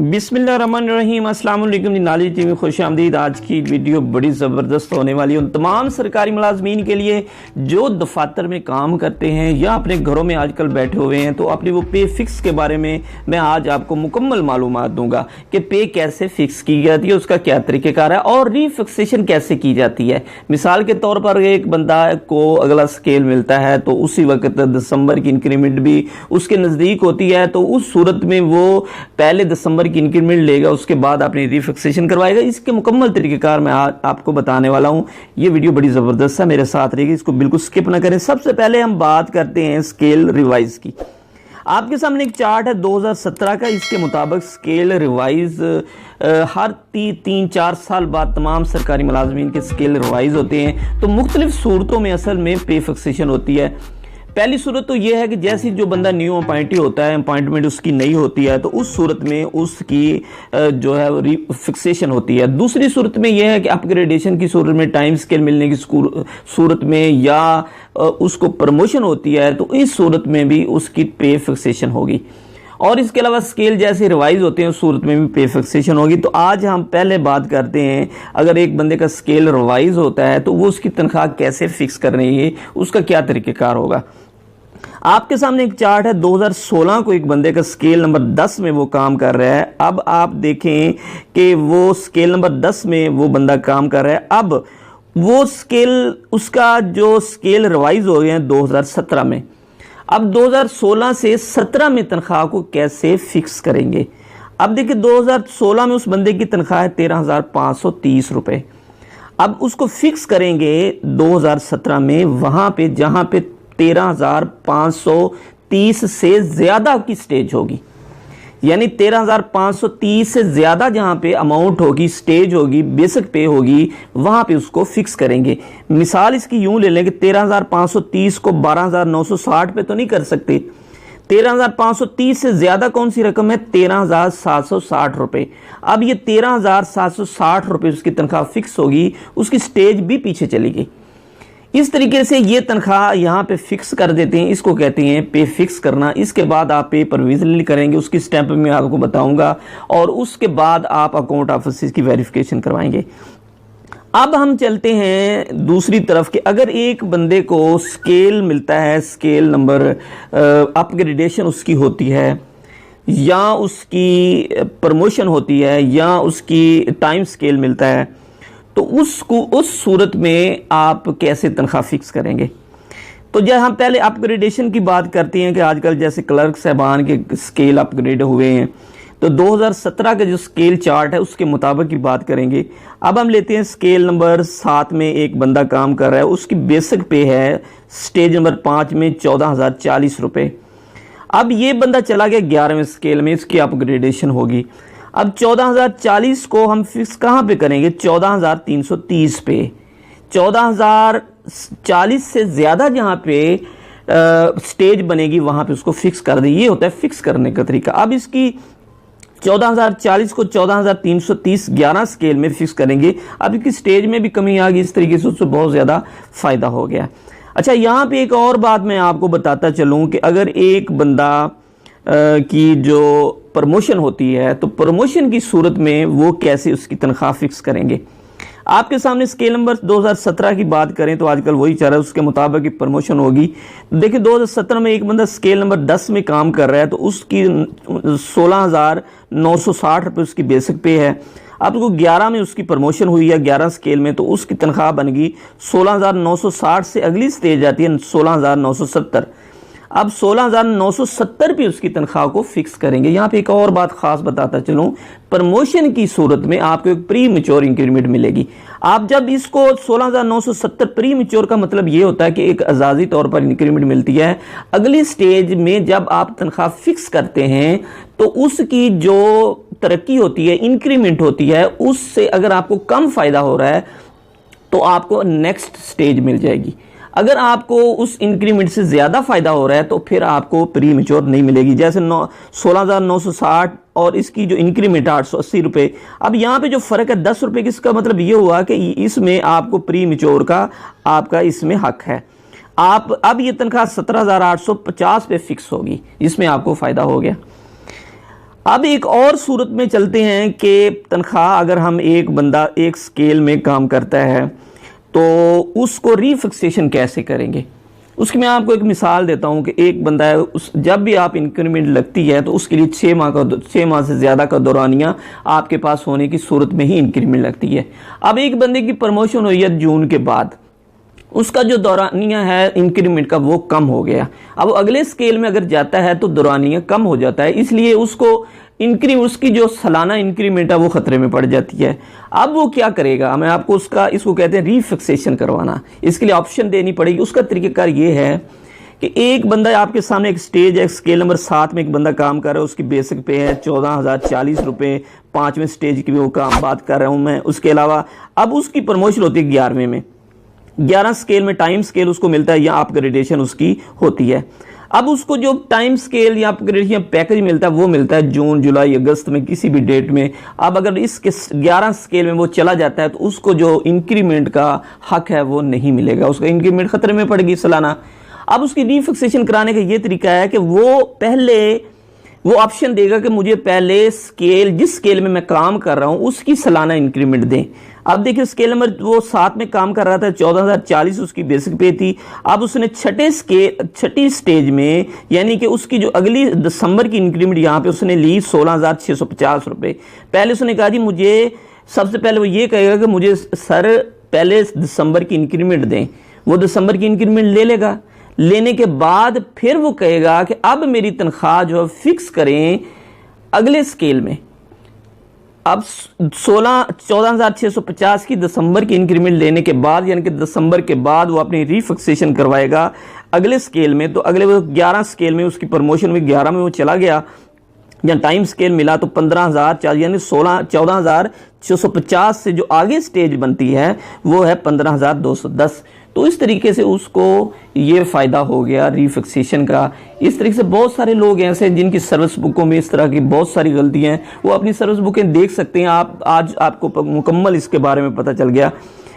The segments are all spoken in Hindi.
बिस्मिल्लाहिर्रहमानिर्रहीम, अस्सलाम वालेकुम। नॉलेज टीवी में खुश आमदीद। आज की वीडियो बड़ी ज़बरदस्त होने वाली है उन तमाम सरकारी मुलाजमीन के लिए जो दफातर में काम करते हैं या अपने घरों में आजकल बैठे हुए हैं। तो अपनी वो पे फिक्स के बारे में मैं आज आपको मुकम्मल मालूमात दूंगा कि पे कैसे फिक्स की जाती है, उसका क्या तरीक़ेकार है और रीफिक्सेशन कैसे की जाती है। मिसाल के तौर पर एक बंदा को अगला स्केल मिलता है तो उसी वक्त दिसंबर की इंक्रीमेंट भी उसके नज़दीक होती है, तो उस सूरत में वो पहले दिसंबर की इंक्रीमेंट लेगा, उसके बाद अपनी रीफिक्सेशन करवाएगा। इसके मुकम्मल तरीक़ेकार मैं आपको बताने वाला हूं। ये वीडियो बड़ी ज़बरदस्त है, मेरे साथ रहेगी, इसको बिल्कुल स्किप ना करें। सबसे पहले हम बात करते हैं स्केल रिवाइज की। आपके सामने एक चार्ट है 2017 का। इसके मुताबिक स्केल रिवाइज हर 3-4 साल बाद तमाम सरकारी मुलाजमीन के स्केल रिवाइज होते हैं। तो मुख्तलिफ सूरतों में असल में पे फिक्सेशन होती है। पहली सूरत तो यह है कि जैसे जो बंदा न्यू अपॉइंटी होता है, अपॉइंटमेंट उसकी नई होती है, तो उस सूरत में उसकी जो है फिक्सेशन होती है। दूसरी सूरत में यह है कि अपग्रेडेशन की सूरत में, टाइम स्केल मिलने की सूरत में या उसको प्रमोशन होती है, तो इस सूरत में भी उसकी पे फिक्सेशन होगी। और इसके अलावा स्केल जैसे रिवाइज होते हैं उस सूरत में भी पे फिक्सेशन होगी। तो आज हम पहले बात करते हैं, अगर एक बंदे का स्केल रिवाइज होता है तो वो उसकी तनख्वाह कैसे फिक्स करनी है, उसका क्या तरीक़ेकार होगा। आपके सामने एक चार्ट है 2016 को एक बंदे का स्केल नंबर 10 में वो काम कर रहा है। अब आप देखें कि वो स्केल नंबर 10 में वो बंदा काम कर रहा है। अब वो स्केल, उसका जो स्केल रिवाइज हो गए हैं 2017 में, अब 2016 से 17 में तनख्वाह को कैसे फिक्स करेंगे। अब देखिए 2016 में उस बंदे की तनख्वाह है 13,530 रुपए। अब उसको फिक्स करेंगे 2017 में वहां पे जहां पे 13,530 से ज्यादा की स्टेज होगी, यानी 13,530 से ज्यादा जहां पे अमाउंट होगी, स्टेज होगी, बेसिक पे होगी, वहां पे उसको फिक्स करेंगे। मिसाल इसकी यूं ले लें कि 13,530 को 12,960 पे तो नहीं कर सकते। 13,530 से ज्यादा कौन सी रकम है? 13,760 रुपए। अब ये 13,760 रुपए उसकी तनख्वाह फिक्स होगी, उसकी स्टेज भी पीछे चली गई। इस तरीके से ये तनख्वाह यहाँ पे फिक्स कर देते हैं, इसको कहते हैं पे फिक्स करना। इसके बाद आप पे प्रोविजनली करेंगे, उसकी स्टैंप में आपको बताऊंगा, और उसके बाद आप अकाउंट ऑफिस की वेरिफिकेशन करवाएंगे। अब हम चलते हैं दूसरी तरफ कि अगर एक बंदे को स्केल मिलता है, स्केल नंबर अपग्रेडेशन उसकी होती है या उसकी प्रमोशन होती है या उसकी टाइम स्केल मिलता है, तो उसको उस सूरत में आप कैसे तनख्वाह फिक्स करेंगे। तो जब हम पहले अपग्रेडेशन की बात करते हैं कि आजकल जैसे क्लर्क साहबान के स्केल अपग्रेड हुए हैं, तो 2017 का जो स्केल चार्ट है उसके मुताबिक की बात करेंगे। अब हम लेते हैं स्केल नंबर 7 में एक बंदा काम कर रहा है, उसकी बेसिक पे है स्टेज नंबर 5 में 14,040 रुपए। अब ये बंदा चला गया 11वें स्केल में, इसकी अपग्रेडेशन होगी। अब 14,040 को हम फिक्स कहां पे करेंगे? 14,330 पे। 14,040 से ज्यादा जहां पे स्टेज बनेगी वहां पे उसको फिक्स कर दें। ये होता है फिक्स करने का तरीका। अब इसकी 14,040 को 14,330 11 स्केल में फिक्स करेंगे। अब इसकी स्टेज में भी कमी आ गई, इस तरीके से उससे बहुत ज्यादा फायदा हो गया। अच्छा, यहां पे एक और बात मैं आपको बताता चलूं कि अगर एक बंदा की जो प्रमोशन होती है, तो प्रमोशन की सूरत में वो कैसे उसकी तनख्वाह फिक्स करेंगे। आपके सामने स्केल नंबर 2017 की बात करें तो आजकल वही चल रहा है, उसके मुताबिक प्रमोशन होगी। देखिए 2017 में एक बंदा स्केल नंबर 10 में काम कर रहा है, तो उसकी 16,960 रुपये उसकी बेसिक पे है। अब उसको 11 में उसकी प्रमोशन हुई है 11 स्केल में, तो उसकी तनख्वाह बन गई 16,960 से अगली स्टेज आती है 16,970। अब 16,970 पे उसकी तनख्वाह को फिक्स करेंगे। यहाँ पे एक और बात खास बताता चलूं, प्रमोशन की सूरत में आपको एक प्री मैच्योर इंक्रीमेंट मिलेगी। आप जब इसको 16,970 प्री मैच्योर का मतलब ये होता है कि एक आजादी तौर पर इंक्रीमेंट मिलती है। अगली स्टेज में जब आप तनख्वाह फिक्स करते हैं तो उसकी जो तरक्की होती है, इंक्रीमेंट होती है, उससे अगर आपको कम फायदा हो रहा है तो आपको नेक्स्ट स्टेज मिल जाएगी। अगर आपको उस इंक्रीमेंट से ज़्यादा फ़ायदा हो रहा है तो फिर आपको प्री मेच्योर नहीं मिलेगी। जैसे 16,960 और इसकी जो इंक्रीमेंट 880 रुपये। अब यहाँ पे जो फ़र्क है 10 रुपये, इसका मतलब ये हुआ कि इसमें आपको प्री मेच्योर का आपका इसमें हक है। आप अब ये तनख्वाह 17,850 पे फिक्स होगी, इसमें आपको फ़ायदा हो गया। अब एक और सूरत में चलते हैं कि तनख्वाह अगर हम एक बंदा एक स्केल में काम करता है तो उसको रीफिक्सेशन कैसे करेंगे। उसकी मैं आपको एक मिसाल देता हूं कि एक बंदा है, जब भी आप इंक्रीमेंट लगती है तो उसके लिए 6 माह से ज़्यादा का दौरानिया आपके पास होने की सूरत में ही इंक्रीमेंट लगती है। अब एक बंदे की प्रमोशन हुई है जून के बाद, उसका जो दौरानिया है इंक्रीमेंट का वो कम हो गया। अब अगले स्केल में अगर जाता है तो दौरानिया कम हो जाता है, इसलिए उसको उसकी जो सालाना इंक्रीमेंट है वो खतरे में पड़ जाती है। अब वो क्या करेगा, मैं आपको इसको कहते हैं रीफिक्सेशन करवाना। इसके लिए ऑप्शन देनी पड़ेगी। उसका तरीकेकार ये है कि एक बंदा आपके सामने एक स्टेज है, स्केल नंबर 7 में एक बंदा काम कर रहा है, उसकी बेसिक पे है 14,040 रुपये। 5वें स्टेज की भी वो काम बात कर रहा हूँ मैं। उसके अलावा अब उसकी प्रमोशन होती है 11वें में, 11 स्केल में टाइम स्केल उसको मिलता है या अपग्रेडेशन उसकी होती है। अब उसको जो टाइम स्केल या अपग्रेडेशन पैकेज मिलता है वो मिलता है जून, जुलाई, अगस्त में किसी भी डेट में। अब अगर इसके 11 स्केल में वो चला जाता है तो उसको जो इंक्रीमेंट का हक है वो नहीं मिलेगा, उसका इंक्रीमेंट खतरे में पड़ेगी सालाना। अब उसकी रीफिक्सेशन कराने का ये तरीका है कि वो पहले वो ऑप्शन देगा कि मुझे पहले स्केल, जिस स्केल में मैं काम कर रहा हूं उसकी सालाना इंक्रीमेंट दें। अब देखिए स्केल नंबर वो 7 में काम कर रहा था, 14,040 उसकी बेसिक पे थी। अब उसने छठी स्टेज में यानी कि उसकी जो अगली दिसंबर की इंक्रीमेंट यहाँ पे उसने ली 16,650 रुपये। पहले उसने कहा जी मुझे, सबसे पहले वो ये कहेगा कि मुझे सर पहले दिसंबर की इंक्रीमेंट दें। वो दिसंबर की इंक्रीमेंट ले लेगा, लेने के बाद फिर वो कहेगा कि अब मेरी तनख्वाह जो है फिक्स करें अगले स्केल में। अब 14,650 की दिसंबर की इंक्रीमेंट लेने के बाद यानी कि दिसंबर के बाद वो अपनी रीफिक्सेशन करवाएगा अगले स्केल में। तो अगले 11 स्केल में उसकी प्रमोशन में 11 में वो चला गया या टाइम स्केल मिला तो 15,000 यानी 14,650 से जो आगे स्टेज बनती है वो है 15,210। तो इस तरीके से उसको ये फ़ायदा हो गया रीफिक्सेशन का। इस तरीके से बहुत सारे लोग ऐसे हैं जिनकी सर्विस बुकों में इस तरह की बहुत सारी गलतियां हैं, वो अपनी सर्विस बुकें देख सकते हैं। आज आपको मुकम्मल इसके बारे में पता चल गया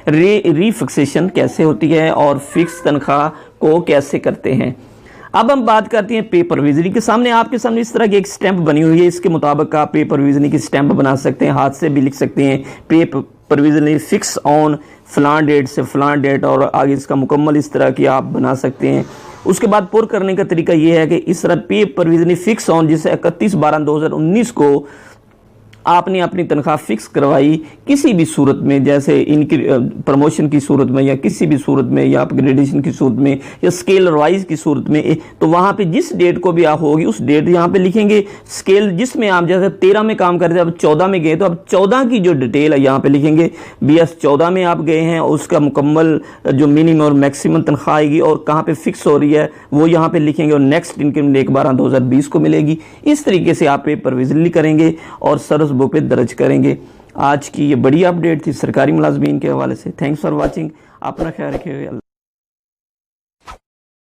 रीफिक्सेशन कैसे होती है और फिक्स तनख्वाह को कैसे करते हैं। अब हम बात करते हैं पे प्रोविजनी के। सामने आपके सामने इस तरह की एक स्टैंप बनी हुई है, इसके मुताबिक आप पे प्रोविजनी की स्टैंप बना सकते हैं, हाथ से भी लिख सकते हैं पे प्रोविजनी फिक्स ऑन फलान डेट से फलान डेट, और आगे इसका मुकम्मल इस तरह की आप बना सकते हैं। उसके बाद पुर करने का तरीका ये है कि इस तरह पे प्रोविजनी फिक्स ऑन जिसे 31/12/2019 को आपने अपनी तनख्वाह फिक्स करवाई किसी भी सूरत में, जैसे इनकी प्रमोशन की सूरत में या किसी भी सूरत में या अपग्रेडेशन की सूरत में या स्केल वाइज की सूरत में, तो वहाँ पे जिस डेट को भी आप होगी उस डेट यहाँ पे लिखेंगे। स्केल जिसमें आप जैसे 13 में काम करते हैं, अब 14 में गए तो अब 14 की जो डिटेल है यहाँ पे लिखेंगे। BS 14 में आप गए हैं, उसका मुकम्मल जो मिनिमम और मैक्सिमम तनख्वाह आएगी और कहाँ पे फिक्स हो रही है वो यहाँ पे लिखेंगे और नेक्स्ट इनकम 1/12/2020 को मिलेगी। इस तरीके से आप पे प्रोविजनली करेंगे और सर्विस बुक पे दर्ज करेंगे। आज की ये बड़ी अपडेट थी सरकारी मुलाजमीन के हवाले से। Thanks for watching. अपना ख्याल रखिएगा।